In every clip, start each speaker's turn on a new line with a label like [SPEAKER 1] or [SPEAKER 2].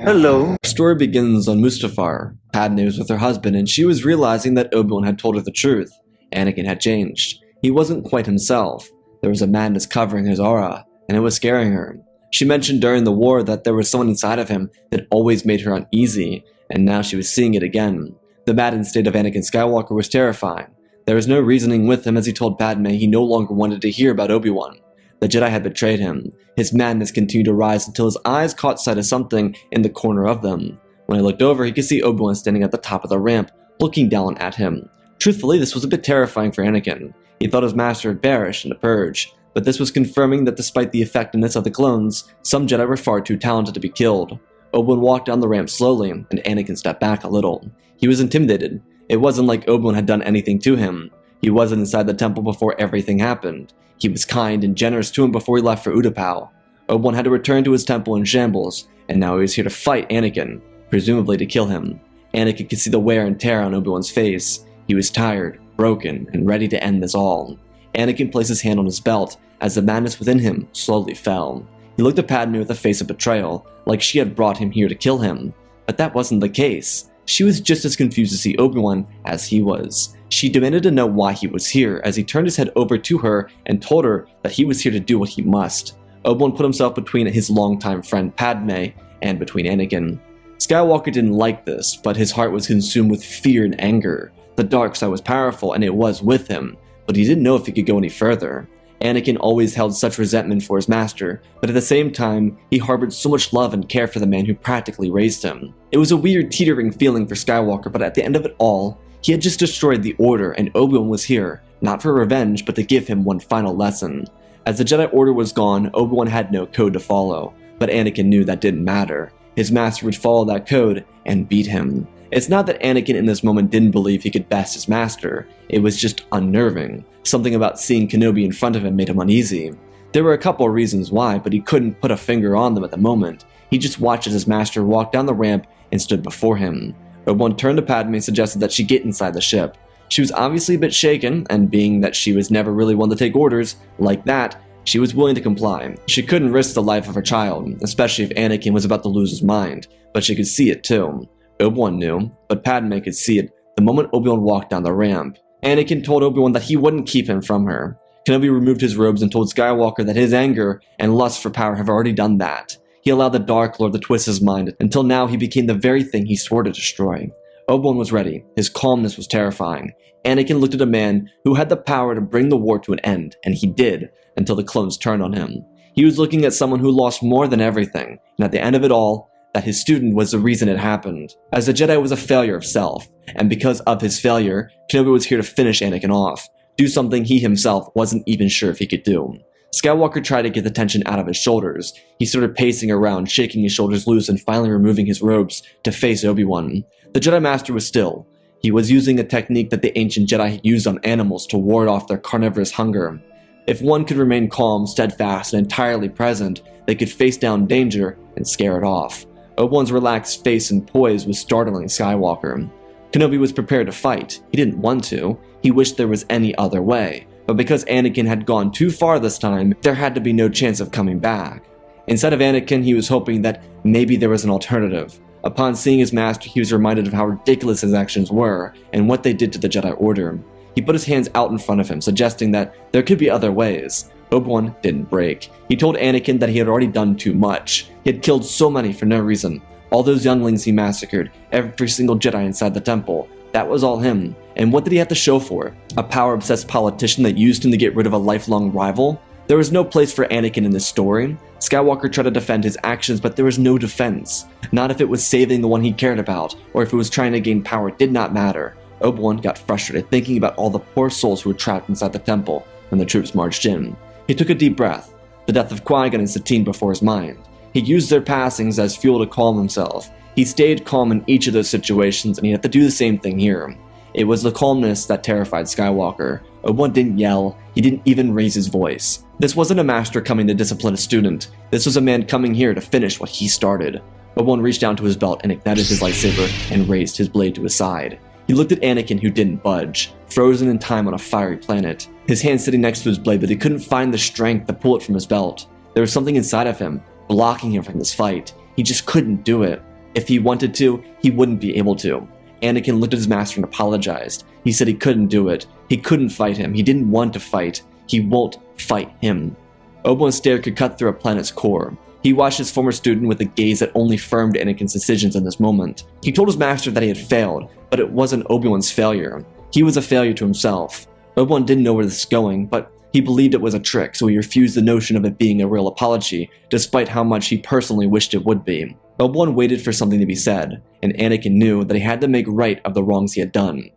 [SPEAKER 1] Hello.
[SPEAKER 2] The story begins on Mustafar. Padme was with her husband and she was realizing that Obi Wan had told her the truth. Anakin had changed. He wasn't quite himself. There was a madness covering his aura, and it was scaring her. She mentioned during the war that there was someone inside of him that always made her uneasy, and now she was seeing it again. The maddened state of Anakin Skywalker was terrifying. There was no reasoning with him as he told Padme he no longer wanted to hear about Obi Wan. The Jedi had betrayed him. His madness continued to rise until his eyes caught sight of something in the corner of them. When he looked over, he could see Obi Wan standing at the top of the ramp, looking down at him. Truthfully, this was a bit terrifying for Anakin. He thought his master had perished in the purge, but this was confirming that despite the effectiveness of the clones, some Jedi were far too talented to be killed. Obi Wan walked down the ramp slowly, and Anakin stepped back a little. He was intimidated. It wasn't like Obi Wan had done anything to him. He wasn't inside the temple before everything happened. He was kind and generous to him before he left for Utapau. Obi Wan had to return to his temple in shambles, and now he was here to fight Anakin, presumably to kill him. Anakin could see the wear and tear on Obi Wan's face. He was tired, broken, and ready to end this all. Anakin placed his hand on his belt as the madness within him slowly fell. He looked at Padme with a face of betrayal, like she had brought him here to kill him. But that wasn't the case. She was just as confused to see Obi Wan as he was. She demanded to know why he was here as he turned his head over to her and told her that he was here to do what he must. Obi Wan put himself between his longtime friend Padme and between Anakin. Skywalker didn't like this, but his heart was consumed with fear and anger. The dark side was powerful and it was with him, but he didn't know if he could go any further. Anakin always held such resentment for his master, but at the same time, he harbored so much love and care for the man who practically raised him. It was a weird, teetering feeling for Skywalker, but at the end of it all, he had just destroyed the Order, and Obi-Wan was here, not for revenge, but to give him one final lesson. As the Jedi Order was gone, Obi-Wan had no code to follow, but Anakin knew that didn't matter. His master would follow that code and beat him. It's not that Anakin in this moment didn't believe he could best his master, it was just unnerving. Something about seeing Kenobi in front of him made him uneasy. There were a couple of reasons why, but he couldn't put a finger on them at the moment. He just watched as his master walked down the ramp and stood before him. Obi-Wan turned to Padme and suggested that she get inside the ship. She was obviously a bit shaken, and being that she was never really one to take orders like that, she was willing to comply. She couldn't risk the life of her child, especially if Anakin was about to lose his mind, but she could see it too. Obi-Wan knew, but Padme could see it the moment Obi-Wan walked down the ramp. Anakin told Obi-Wan that he wouldn't keep him from her. Kenobi removed his robes and told Skywalker that his anger and lust for power have already done that. He allowed the Dark Lord to twist his mind until now he became the very thing he swore to destroy. Obi-Wan was ready. His calmness was terrifying. Anakin looked at a man who had the power to bring the war to an end, and he did, until the clones turned on him. He was looking at someone who lost more than everything, and at the end of it all, that his student was the reason it happened. As the Jedi was a failure of self, and because of his failure, Kenobi was here to finish Anakin off, do something he himself wasn't even sure if he could do. Skywalker tried to get the tension out of his shoulders. He started pacing around, shaking his shoulders loose and finally removing his robes to face Obi-Wan. The Jedi Master was still. He was using a technique that the ancient Jedi had used on animals to ward off their carnivorous hunger. If one could remain calm, steadfast, and entirely present, they could face down danger and scare it off. Obi-Wan's relaxed face and poise was startling Skywalker. Kenobi was prepared to fight. He didn't want to. He wished there was any other way. But because Anakin had gone too far this time, there had to be no chance of coming back. Instead of Anakin, he was hoping that maybe there was an alternative. Upon seeing his master, he was reminded of how ridiculous his actions were and what they did to the Jedi Order. He put his hands out in front of him, suggesting that there could be other ways. Obi-Wan didn't break. He told Anakin that he had already done too much. He had killed so many for no reason. All those younglings he massacred, every single Jedi inside the temple. That was all him. And what did he have to show for it? A power-obsessed politician that used him to get rid of a lifelong rival? There was no place for Anakin in this story. Skywalker tried to defend his actions, but there was no defense. Not if it was saving the one he cared about, or if it was trying to gain power, it did not matter. Obi-Wan got frustrated thinking about all the poor souls who were trapped inside the temple when the troops marched in. He took a deep breath, the death of Qui-Gon and Satine before his mind. He used their passings as fuel to calm himself. He stayed calm in each of those situations, and he had to do the same thing here. It was the calmness that terrified Skywalker. Obi-Wan didn't yell, he didn't even raise his voice. This wasn't a master coming to discipline a student. This was a man coming here to finish what he started. Obi-Wan reached down to his belt and ignited his lightsaber and raised his blade to his side. He looked at Anakin, who didn't budge, frozen in time on a fiery planet. His hand sitting next to his blade, but he couldn't find the strength to pull it from his belt. There was something inside of him, blocking him from this fight. He just couldn't do it. If he wanted to, he wouldn't be able to. Anakin looked at his master and apologized. He said he couldn't do it. He couldn't fight him. He didn't want to fight. He won't fight him. Obi-Wan's stare could cut through a planet's core. He watched his former student with a gaze that only firmed Anakin's decisions in this moment. He told his master that he had failed, but it wasn't Obi-Wan's failure. He was a failure to himself. Obi-Wan didn't know where this was going, but he believed it was a trick, so he refused the notion of it being a real apology, despite how much he personally wished it would be. Obi-Wan waited for something to be said, and Anakin knew that he had to make right of the wrongs he had done.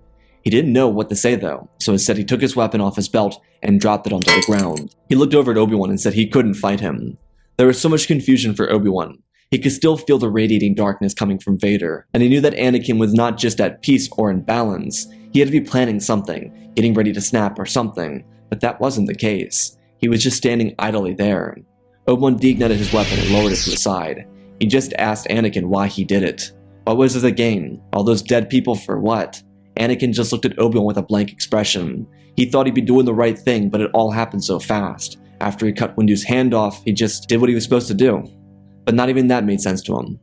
[SPEAKER 2] He didn't know what to say though, so instead he took his weapon off his belt and dropped it onto the ground. He looked over at Obi-Wan and said he couldn't fight him. There was so much confusion for Obi-Wan. He could still feel the radiating darkness coming from Vader, and he knew that Anakin was not just at peace or in balance. He had to be planning something, getting ready to snap or something, but that wasn't the case. He was just standing idly there. Obi-Wan deignited his weapon and lowered it to his side. He just asked Anakin why he did it. What was the gain? All those dead people for what? Anakin just looked at Obi-Wan with a blank expression. He thought he'd be doing the right thing, but it all happened so fast. After he cut Windu's hand off, he just did what he was supposed to do. But not even that made sense to him.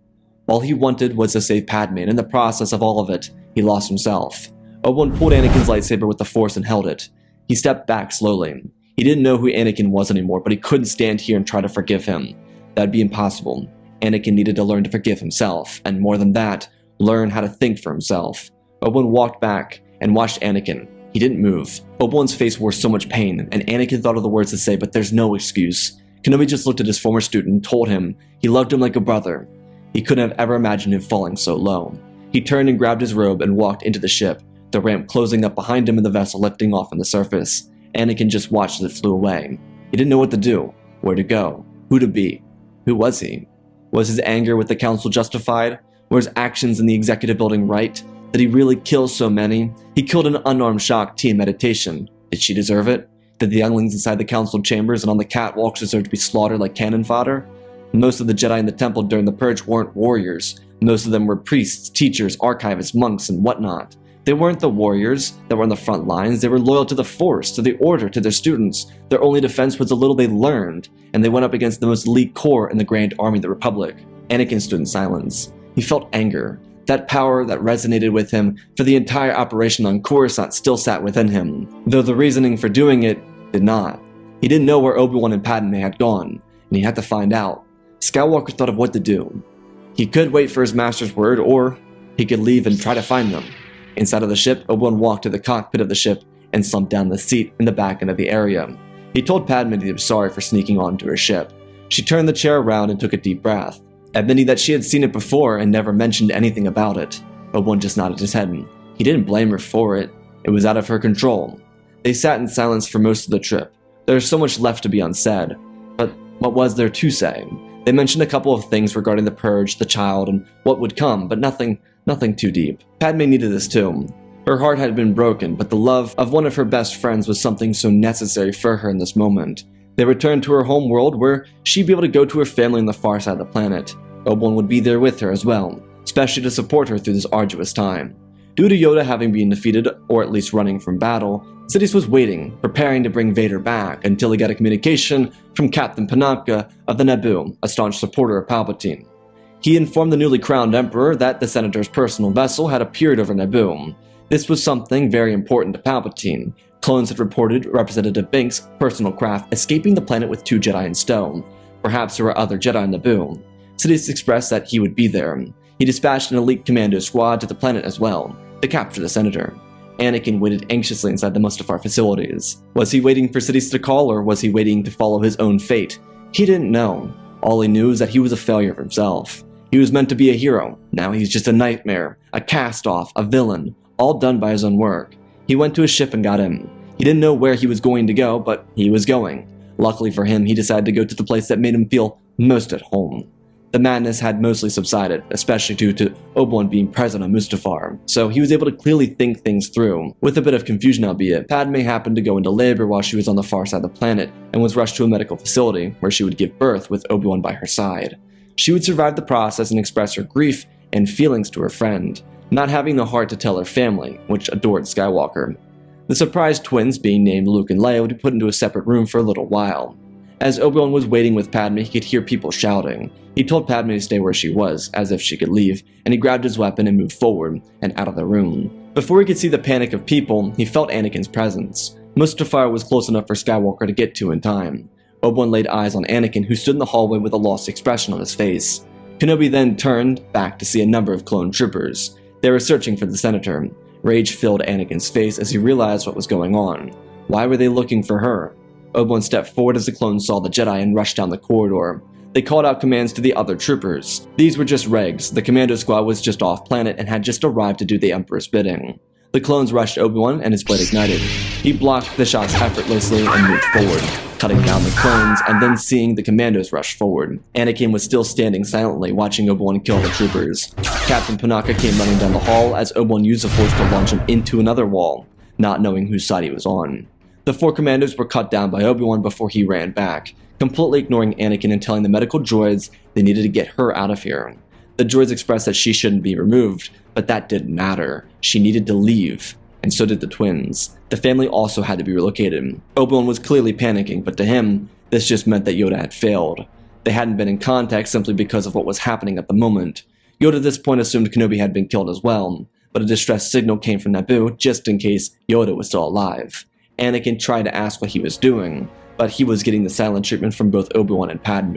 [SPEAKER 2] All he wanted was to save Padme, and in the process of all of it, he lost himself. Obi-Wan pulled Anakin's lightsaber with the Force and held it. He stepped back slowly. He didn't know who Anakin was anymore, but he couldn't stand here and try to forgive him. That'd be impossible. Anakin needed to learn to forgive himself, and more than that, learn how to think for himself. Obi-Wan walked back and watched Anakin. He didn't move. Obi-Wan's face wore so much pain, and Anakin thought of the words to say, but there's no excuse. Kenobi just looked at his former student and told him he loved him like a brother. He couldn't have ever imagined him falling so low. He turned and grabbed his robe and walked into the ship, the ramp closing up behind him and the vessel lifting off on the surface. Anakin just watched as it flew away. He didn't know what to do, where to go, who to be. Who was he? Was his anger with the council justified? Were his actions in the executive building right? Did he really kill so many? He killed an unarmed Shak Ti in meditation. Did she deserve it? Did the younglings inside the council chambers and on the catwalks deserve to be slaughtered like cannon fodder? Most of the Jedi in the temple during the Purge weren't warriors. Most of them were priests, teachers, archivists, monks, and whatnot. They weren't the warriors that were on the front lines. They were loyal to the Force, to the Order, to their students. Their only defense was the little they learned, and they went up against the most elite corps in the Grand Army of the Republic. Anakin stood in silence. He felt anger. That power that resonated with him for the entire operation on Coruscant still sat within him, though the reasoning for doing it did not. He didn't know where Obi-Wan and Padme had gone, and he had to find out. Skywalker thought of what to do. He could wait for his master's word, or he could leave and try to find them. Inside of the ship, Obi-Wan walked to the cockpit of the ship and slumped down the seat in the back end of the area. He told Padme that he was sorry for sneaking onto her ship. She turned the chair around and took a deep breath, admitting that she had seen it before and never mentioned anything about it. Obi-Wan just nodded his head. He didn't blame her for it. It was out of her control. They sat in silence for most of the trip. There was so much left to be unsaid. But what was there to say? They mentioned a couple of things regarding the Purge, the child, and what would come, but nothing too deep. Padme needed this too. Her heart had been broken, but the love of one of her best friends was something so necessary for her in this moment. They returned to her home world where she'd be able to go to her family on the far side of the planet. Obi-Wan would be there with her as well, especially to support her through this arduous time. Due to Yoda having been defeated, or at least running from battle, Sidious was waiting, preparing to bring Vader back until he got a communication from Captain Panaka of the Naboo, a staunch supporter of Palpatine. He informed the newly crowned Emperor that the Senator's personal vessel had appeared over Naboo. This was something very important to Palpatine. Clones had reported Representative Binks' personal craft escaping the planet with 2 Jedi in tow. Perhaps there were other Jedi on Naboo. Sidious expressed that he would be there. He dispatched an elite commando squad to the planet as well, to capture the Senator. Anakin waited anxiously inside the Mustafar facilities. Was he waiting for Sidious to call, or was he waiting to follow his own fate? He didn't know. All he knew was that he was a failure of himself. He was meant to be a hero. Now he's just a nightmare, a cast-off, a villain, all done by his own work. He went to his ship and got in. He didn't know where he was going to go, but he was going. Luckily for him, he decided to go to the place that made him feel most at home. The madness had mostly subsided, especially due to Obi-Wan being present on Mustafar, so he was able to clearly think things through. With a bit of confusion albeit, Padme happened to go into labor while she was on the far side of the planet, and was rushed to a medical facility, where she would give birth with Obi-Wan by her side. She would survive the process and express her grief and feelings to her friend, not having the heart to tell her family, which adored Skywalker. The surprised twins, being named Luke and Leia, would be put into a separate room for a little while. As Obi-Wan was waiting with Padme, he could hear people shouting. He told Padme to stay where she was, as if she could leave, and he grabbed his weapon and moved forward and out of the room. Before he could see the panic of people, he felt Anakin's presence. Mustafar was close enough for Skywalker to get to in time. Obi-Wan laid eyes on Anakin, who stood in the hallway with a lost expression on his face. Kenobi then turned back to see a number of clone troopers. They were searching for the senator. Rage filled Anakin's face as he realized what was going on. Why were they looking for her? Obi-Wan stepped forward as the clones saw the Jedi and rushed down the corridor. They called out commands to the other troopers. These were just regs. The commando squad was just off-planet and had just arrived to do the Emperor's bidding. The clones rushed Obi-Wan and his blade ignited. He blocked the shots effortlessly and moved forward, cutting down the clones and then seeing the commandos rush forward. Anakin was still standing silently, watching Obi-Wan kill the troopers. Captain Panaka came running down the hall as Obi-Wan used the Force to launch him into another wall, not knowing whose side he was on. The 4 commandos were cut down by Obi-Wan before he ran back, completely ignoring Anakin and telling the medical droids they needed to get her out of here. The droids expressed that she shouldn't be removed, but that didn't matter. She needed to leave, and so did the twins. The family also had to be relocated. Obi-Wan was clearly panicking, but to him, this just meant that Yoda had failed. They hadn't been in contact simply because of what was happening at the moment. Yoda at this point assumed Kenobi had been killed as well, but a distress signal came from Naboo just in case Yoda was still alive. Anakin tried to ask what he was doing, but he was getting the silent treatment from both Obi-Wan and Padme.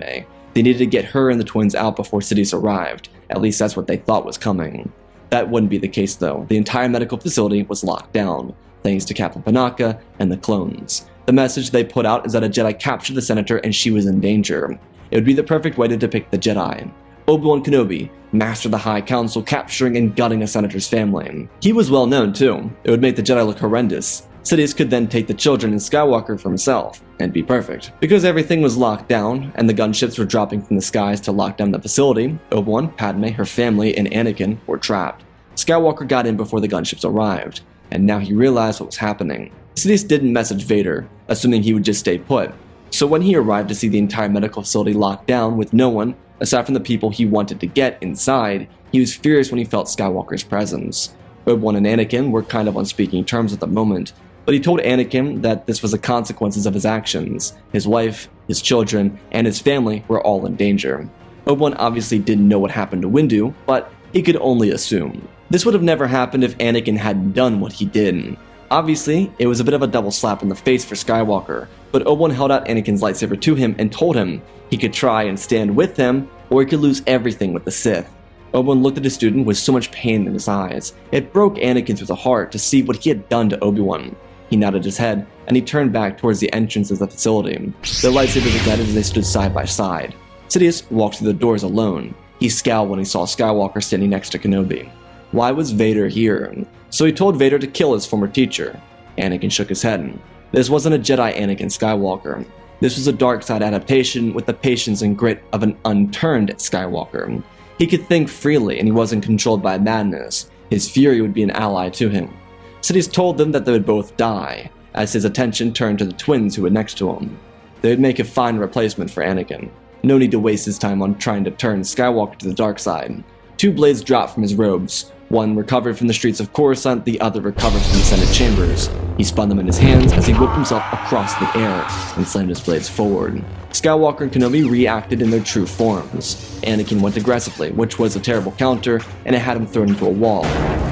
[SPEAKER 2] They needed to get her and the twins out before Sidious arrived. At least that's what they thought was coming. That wouldn't be the case though. The entire medical facility was locked down, thanks to Captain Panaka and the clones. The message they put out is that a Jedi captured the senator and she was in danger. It would be the perfect way to depict the Jedi. Obi-Wan Kenobi, master of the High Council, capturing and gutting a senator's family. He was well known too. It would make the Jedi look horrendous. Sidious could then take the children and Skywalker for himself, and be perfect. Because everything was locked down, and the gunships were dropping from the skies to lock down the facility, Obi-Wan, Padme, her family, and Anakin were trapped. Skywalker got in before the gunships arrived, and now he realized what was happening. Sidious didn't message Vader, assuming he would just stay put. So when he arrived to see the entire medical facility locked down with no one, aside from the people he wanted to get inside, he was furious when he felt Skywalker's presence. Obi-Wan and Anakin were kind of on speaking terms at the moment, but he told Anakin that this was the consequences of his actions. His wife, his children, and his family were all in danger. Obi-Wan obviously didn't know what happened to Windu, but he could only assume. This would have never happened if Anakin hadn't done what he did. Obviously, it was a bit of a double slap in the face for Skywalker, but Obi-Wan held out Anakin's lightsaber to him and told him he could try and stand with them, or he could lose everything with the Sith. Obi-Wan looked at his student with so much pain in his eyes. It broke Anakin through the heart to see what he had done to Obi-Wan. He nodded his head, and he turned back towards the entrance of the facility. Their lightsabers ignited as they stood side by side. Sidious walked through the doors alone. He scowled when he saw Skywalker standing next to Kenobi. Why was Vader here? So he told Vader to kill his former teacher. Anakin shook his head. This wasn't a Jedi Anakin Skywalker. This was a dark side adaptation with the patience and grit of an unturned Skywalker. He could think freely, and he wasn't controlled by madness. His fury would be an ally to him. Sidious told them that they would both die, as his attention turned to the twins who were next to him. They would make a fine replacement for Anakin. No need to waste his time on trying to turn Skywalker to the dark side. 2 blades dropped from his robes. One recovered from the streets of Coruscant, the other recovered from the Senate chambers. He spun them in his hands as he whipped himself across the air and slammed his blades forward. Skywalker and Kenobi reacted in their true forms. Anakin went aggressively, which was a terrible counter, and it had him thrown into a wall.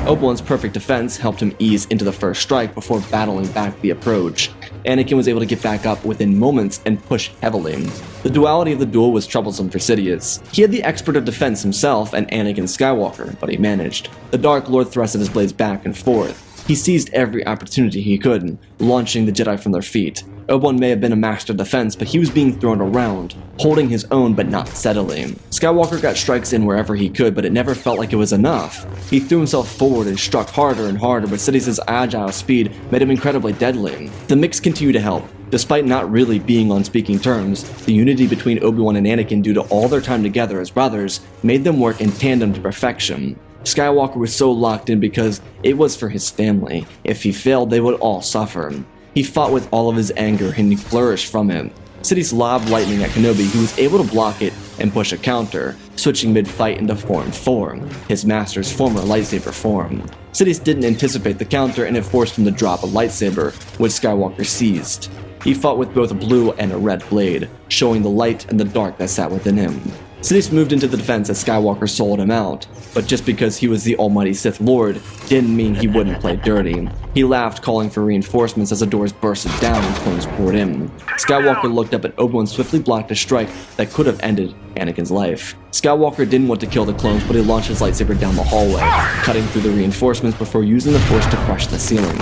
[SPEAKER 2] Obi-Wan's perfect defense helped him ease into the first strike before battling back the approach. Anakin was able to get back up within moments and push heavily. The duality of the duel was troublesome for Sidious. He had the expert of defense himself and Anakin Skywalker, but he managed. The Dark Lord thrusted his blades back and forth. He seized every opportunity he could, launching the Jedi from their feet. Obi-Wan may have been a master of defense, but he was being thrown around, holding his own but not steadily. Skywalker got strikes in wherever he could, but it never felt like it was enough. He threw himself forward and struck harder and harder, but Sidious's agile speed made him incredibly deadly. The mix continued to help. Despite not really being on speaking terms, the unity between Obi-Wan and Anakin due to all their time together as brothers made them work in tandem to perfection. Skywalker was so locked in because it was for his family. If he failed, they would all suffer. He fought with all of his anger and he flourished from it. Sidious lobbed lightning at Kenobi, who was able to block it and push a counter, switching mid-fight into Form 4, his master's former lightsaber form. Sidious didn't anticipate the counter and it forced him to drop a lightsaber, which Skywalker seized. He fought with both a blue and a red blade, showing the light and the dark that sat within him. Sidious moved into the defense as Skywalker sold him out, but just because he was the almighty Sith Lord didn't mean he wouldn't play dirty. He laughed, calling for reinforcements as the doors bursted down and clones poured in. Skywalker looked up at Obi-Wan, swiftly blocked a strike that could have ended Anakin's life. Skywalker didn't want to kill the clones, but he launched his lightsaber down the hallway, cutting through the reinforcements before using the Force to crush the ceiling.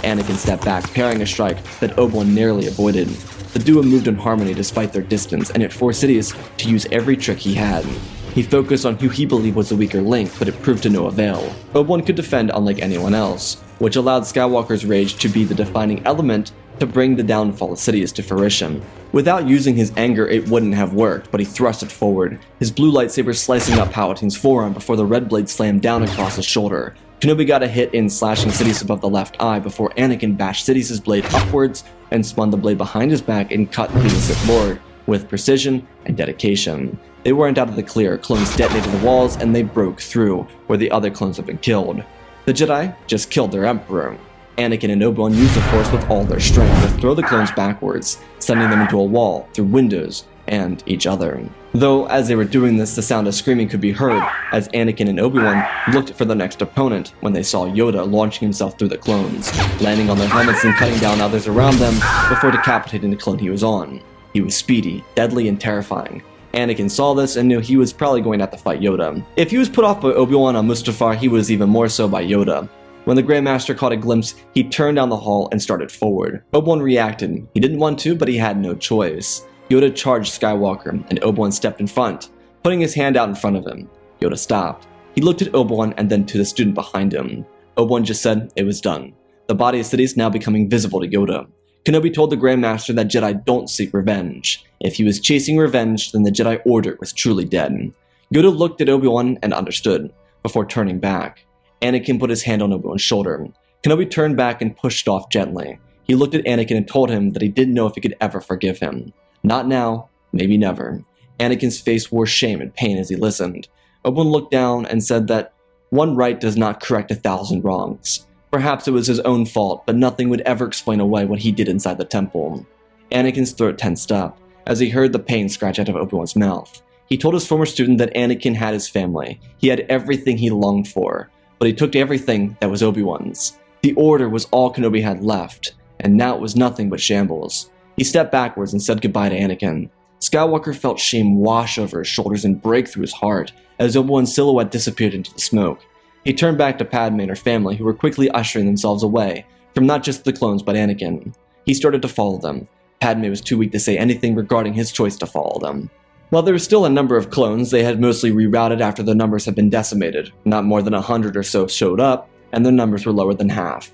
[SPEAKER 2] Anakin stepped back, parrying a strike that Obi-Wan narrowly avoided. The duo moved in harmony despite their distance, and it forced Sidious to use every trick he had. He focused on who he believed was the weaker link, but it proved to no avail. Obi-Wan could defend unlike anyone else, which allowed Skywalker's rage to be the defining element to bring the downfall of Sidious to fruition. Without using his anger, it wouldn't have worked, but he thrust it forward, his blue lightsaber slicing up Palpatine's forearm before the red blade slammed down across his shoulder. Kenobi got a hit in, slashing Sidious above the left eye before Anakin bashed Sidious's blade upwards and spun the blade behind his back and cut through the Sith Lord with precision and dedication. They weren't out of the clear. Clones detonated the walls and they broke through where the other clones had been killed. The Jedi just killed their Emperor. Anakin and Obi-Wan used the Force with all their strength to throw the clones backwards, sending them into a wall, through windows, and each other. Though, as they were doing this, the sound of screaming could be heard as Anakin and Obi-Wan looked for the next opponent when they saw Yoda launching himself through the clones, landing on their helmets and cutting down others around them before decapitating the clone he was on. He was speedy, deadly, and terrifying. Anakin saw this and knew he was probably going to have to fight Yoda. If he was put off by Obi-Wan on Mustafar, he was even more so by Yoda. When the Grandmaster caught a glimpse, he turned down the hall and started forward. Obi-Wan reacted. He didn't want to, but he had no choice. Yoda charged Skywalker, and Obi-Wan stepped in front, putting his hand out in front of him. Yoda stopped. He looked at Obi-Wan and then to the student behind him. Obi-Wan just said it was done. The body of Sidious now becoming visible to Yoda. Kenobi told the Grandmaster that Jedi don't seek revenge. If he was chasing revenge, then the Jedi Order was truly dead. Yoda looked at Obi-Wan and understood, before turning back. Anakin put his hand on Obi-Wan's shoulder. Kenobi turned back and pushed off gently. He looked at Anakin and told him that he didn't know if he could ever forgive him. Not now, maybe never. Anakin's face wore shame and pain as he listened. Obi-Wan looked down and said that one right does not correct 1,000 wrongs. Perhaps it was his own fault, but nothing would ever explain away what he did inside the temple. Anakin's throat tensed up as he heard the pain scratch out of Obi-Wan's mouth. He told his former student that Anakin had his family. He had everything he longed for, but he took everything that was Obi-Wan's. The Order was all Kenobi had left, and now it was nothing but shambles. He stepped backwards and said goodbye to Anakin. Skywalker felt shame wash over his shoulders and break through his heart as Obi-Wan's silhouette disappeared into the smoke. He turned back to Padme and her family, who were quickly ushering themselves away from not just the clones but Anakin. He started to follow them. Padme was too weak to say anything regarding his choice to follow them. While there were still a number of clones, they had mostly rerouted after the numbers had been decimated. Not more than 100 or so showed up, and their numbers were lower than half.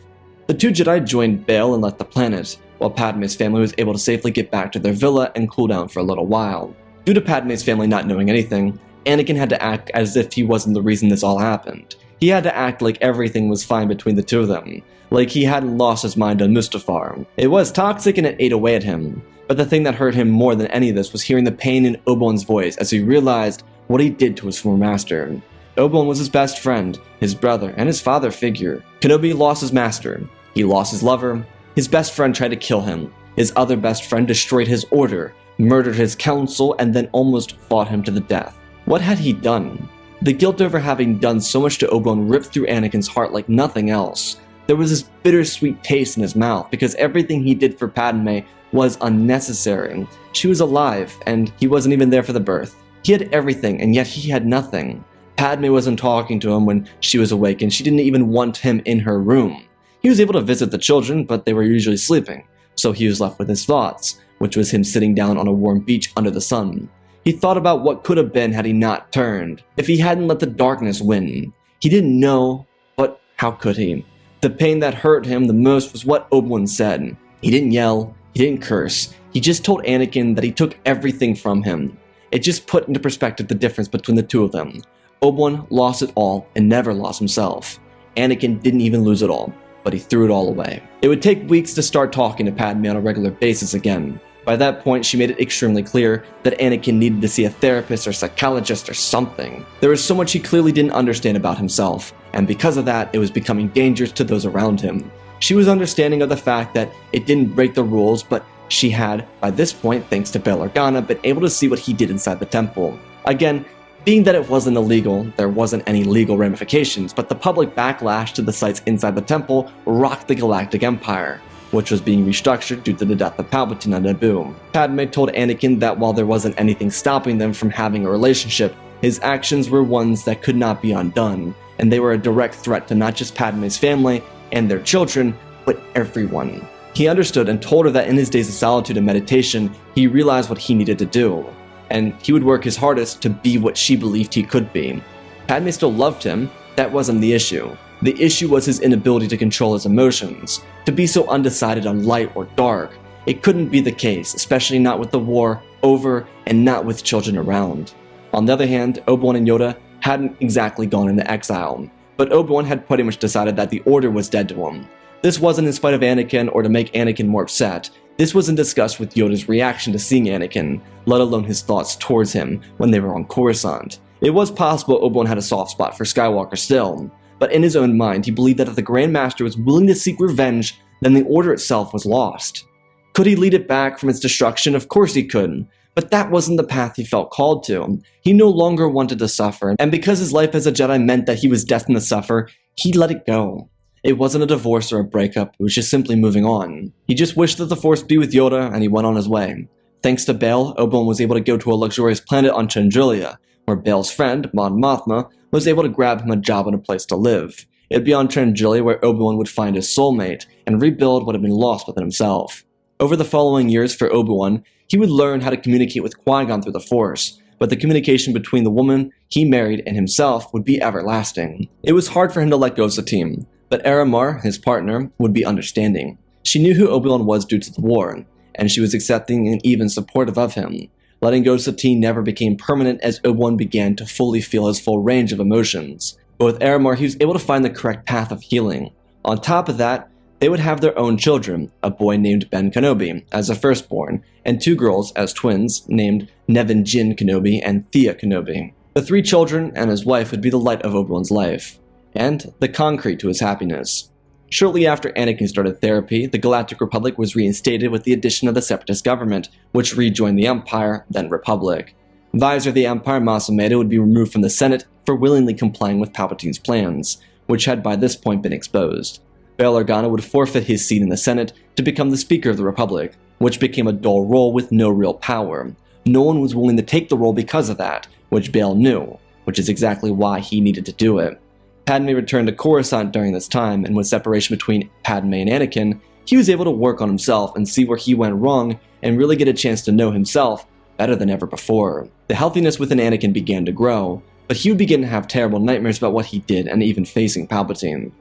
[SPEAKER 2] The two Jedi joined Bail and left the planet, while Padme's family was able to safely get back to their villa and cool down for a little while. Due to Padme's family not knowing anything, Anakin had to act as if he wasn't the reason this all happened. He had to act like everything was fine between the two of them, like he hadn't lost his mind on Mustafar. It was toxic and it ate away at him, but the thing that hurt him more than any of this was hearing the pain in Obi-Wan's voice as he realized what he did to his former master. Obi-Wan was his best friend, his brother, and his father figure. Kenobi lost his master. He lost his lover. His best friend tried to kill him. His other best friend destroyed his order, murdered his council, and then almost fought him to the death. What had he done? The guilt over having done so much to Obi-Wan ripped through Anakin's heart like nothing else. There was this bittersweet taste in his mouth because everything he did for Padme was unnecessary. She was alive, and he wasn't even there for the birth. He had everything, and yet he had nothing. Padme wasn't talking to him when she was awake, and she didn't even want him in her room. He was able to visit the children, but they were usually sleeping, so he was left with his thoughts, which was him sitting down on a warm beach under the sun. He thought about what could have been had he not turned, if he hadn't let the darkness win. He didn't know, but how could he? The pain that hurt him the most was what Obi-Wan said. He didn't yell, he didn't curse, he just told Anakin that he took everything from him. It just put into perspective the difference between the two of them. Obi-Wan lost it all and never lost himself. Anakin didn't even lose it all, but he threw it all away. It would take weeks to start talking to Padme on a regular basis again. By that point, she made it extremely clear that Anakin needed to see a therapist or psychologist or something. There was so much he clearly didn't understand about himself, and because of that, it was becoming dangerous to those around him. She was understanding of the fact that it didn't break the rules, but She had, by this point, thanks to Bail Organa, been able to see what he did inside the temple. Again, being that it wasn't illegal, there wasn't any legal ramifications, but the public backlash to the sites inside the temple rocked the Galactic Empire, which was being restructured due to the death of Palpatine on Naboo. Padme told Anakin that while there wasn't anything stopping them from having a relationship, his actions were ones that could not be undone, and they were a direct threat to not just Padme's family and their children, but everyone. He understood and told her that in his days of solitude and meditation, he realized what he needed to do, and he would work his hardest to be what she believed he could be. Padme still loved him, that wasn't the issue. The issue was his inability to control his emotions, to be so undecided on light or dark. It couldn't be the case, especially not with the war over and not with children around. On the other hand, Obi Wan and Yoda hadn't exactly gone into exile, but Obi Wan had pretty much decided that the Order was dead to him. This wasn't in spite of Anakin or to make Anakin more upset. This wasn't discussed with Yoda's reaction to seeing Anakin, let alone his thoughts towards him when they were on Coruscant. It was possible Obi-Wan had a soft spot for Skywalker still, but in his own mind he believed that if the Grand Master was willing to seek revenge, then the Order itself was lost. Could he lead it back from its destruction? Of course he could, but that wasn't the path he felt called to. He no longer wanted to suffer, and because his life as a Jedi meant that he was destined to suffer, he let it go. It wasn't a divorce or a breakup, it was just simply moving on. He just wished that the Force be with Yoda, and he went on his way. Thanks to Bail, Obi-Wan was able to go to a luxurious planet on Chandrilia, where Bail's friend, Mon Mothma, was able to grab him a job and a place to live. It'd be on Chandrilia where Obi-Wan would find his soulmate, and rebuild what had been lost within himself. Over the following years for Obi-Wan, he would learn how to communicate with Qui-Gon through the Force, but the communication between the woman he married and himself would be everlasting. It was hard for him to let go of Satine, but Aramar, his partner, would be understanding. She knew who Obi-Wan was due to the war, and she was accepting and even supportive of him. Letting go of Satine never became permanent as Obi-Wan began to fully feel his full range of emotions. But with Aramar, he was able to find the correct path of healing. On top of that, they would have their own children, a boy named Ben Kenobi as a firstborn, and two girls as twins named Nevin Jin Kenobi and Thea Kenobi. The three children and his wife would be the light of Obi-Wan's life, and the concrete to his happiness. Shortly after Anakin started therapy, the Galactic Republic was reinstated with the addition of the Separatist government, which rejoined the Empire, then Republic. Visor of the Empire, Mas Amedda, would be removed from the Senate for willingly complying with Palpatine's plans, which had by this point been exposed. Bail Organa would forfeit his seat in the Senate to become the Speaker of the Republic, which became a dull role with no real power. No one was willing to take the role because of that, which Bail knew, which is exactly why he needed to do it. Padme returned to Coruscant during this time, and with separation between Padme and Anakin, he was able to work on himself and see where he went wrong and really get a chance to know himself better than ever before. The healthiness within Anakin began to grow, but he would begin to have terrible nightmares about what he did and even facing Palpatine.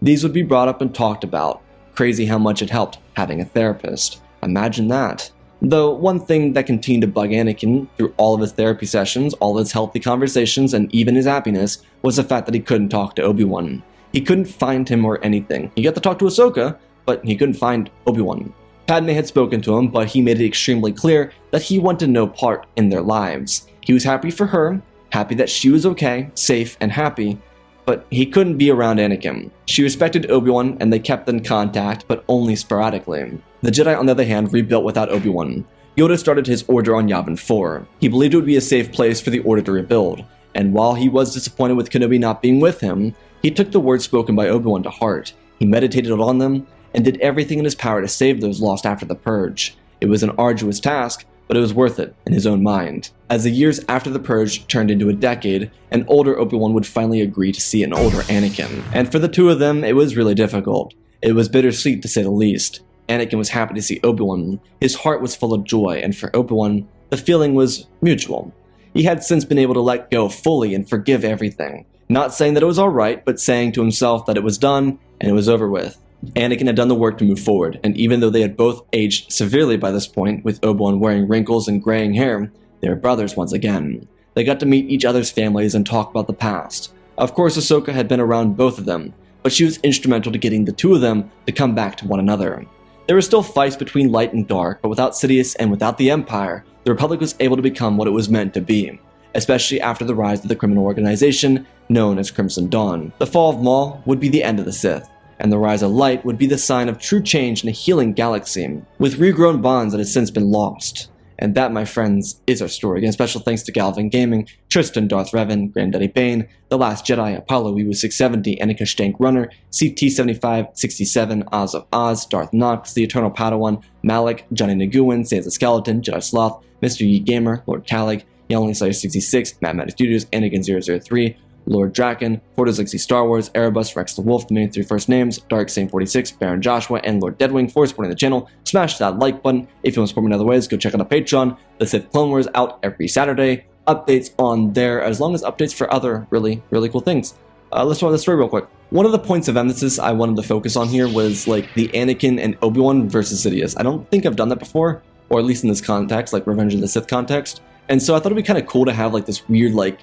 [SPEAKER 2] These would be brought up and talked about. Crazy how much it helped having a therapist. Imagine that. Though one thing that continued to bug Anakin through all of his therapy sessions, all of his healthy conversations, and even his happiness was the fact that he couldn't talk to Obi-Wan. He couldn't find him or anything. He got to talk to Ahsoka, but he couldn't find Obi-Wan. Padme had spoken to him, but he made it extremely clear that he wanted no part in their lives. He was happy for her, happy that she was okay, safe, and happy, but he couldn't be around Anakin. She respected Obi-Wan, and they kept in contact, but only sporadically. The Jedi, on the other hand, rebuilt without Obi-Wan. Yoda started his order on Yavin 4. He believed it would be a safe place for the Order to rebuild, and while he was disappointed with Kenobi not being with him, he took the words spoken by Obi-Wan to heart. He meditated on them, and did everything in his power to save those lost after the Purge. It was an arduous task, but it was worth it in his own mind. As the years after the Purge turned into a decade, an older Obi-Wan would finally agree to see an older Anakin. And for the two of them, it was really difficult. It was bittersweet to say the least. Anakin was happy to see Obi-Wan. His heart was full of joy, and for Obi-Wan, the feeling was mutual. He had since been able to let go fully and forgive everything. Not saying that it was alright, but saying to himself that it was done, and it was over with. Anakin had done the work to move forward, and even though they had both aged severely by this point, with Obi-Wan wearing wrinkles and graying hair, they were brothers once again. They got to meet each other's families and talk about the past. Of course, Ahsoka had been around both of them, but she was instrumental to getting the two of them to come back to one another. There were still fights between light and dark, but without Sidious and without the Empire, the Republic was able to become what it was meant to be, especially after the rise of the criminal organization known as Crimson Dawn. The fall of Maul would be the end of the Sith. and the rise of light would be the sign of true change in a healing galaxy, with regrown bonds that has since been lost. And that, my friends, is our story. Again, special thanks to Galvin Gaming, Tristan, Darth Revan, Granddaddy Bane, The Last Jedi, Apollo, Weewu 670, Anakin Stank Runner, CT7567, Oz of Oz, Darth Nox, The Eternal Padawan, Malik, Johnny Naguin, Sansa Skeleton, Jedi Sloth, Mr. Yi Gamer, Lord Calig, Youngling Slayer 66, Mathematic Studios, Anakin 003, Lord Draken, Portals Legacy Star Wars, Erebus, Rex the Wolf, the main 3 first names, Dark Same 46, Baron Joshua, and Lord Deadwing for supporting the channel. Smash that like button. If you want to support me in other ways, go check out our Patreon. The Sith Clone Wars out every Saturday. Updates on there, as long as updates for other really cool things. Let's run the story real quick. One of the points of emphasis I wanted to focus on here was like the Anakin and Obi Wan versus Sidious. I don't think I've done that before, or at least in this context, like Revenge of the Sith context. And so I thought it'd be kind of cool to have like this weird like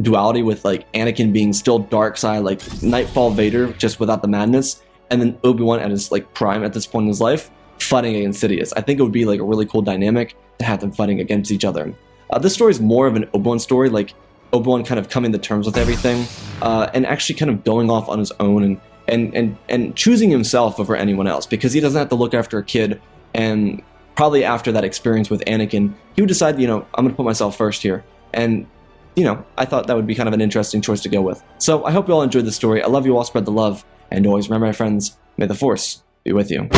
[SPEAKER 2] duality with like Anakin being still dark side, like Nightfall Vader, just without the madness, and then Obi-Wan at his like prime at this point in his life, fighting against Sidious. I think it would be like a really cool dynamic to have them fighting against each other. This story is more of an Obi-Wan story, like Obi-Wan kind of coming to terms with everything, and actually kind of going off on his own and choosing himself over anyone else, because he doesn't have to look after a kid. And probably after that experience with Anakin, he would decide, you know, I'm gonna put myself first here. And you know, I thought that would be kind of an interesting choice to go with. So I hope you all enjoyed the story. I love you all, spread the love, and always remember, my friends, may the Force be with you.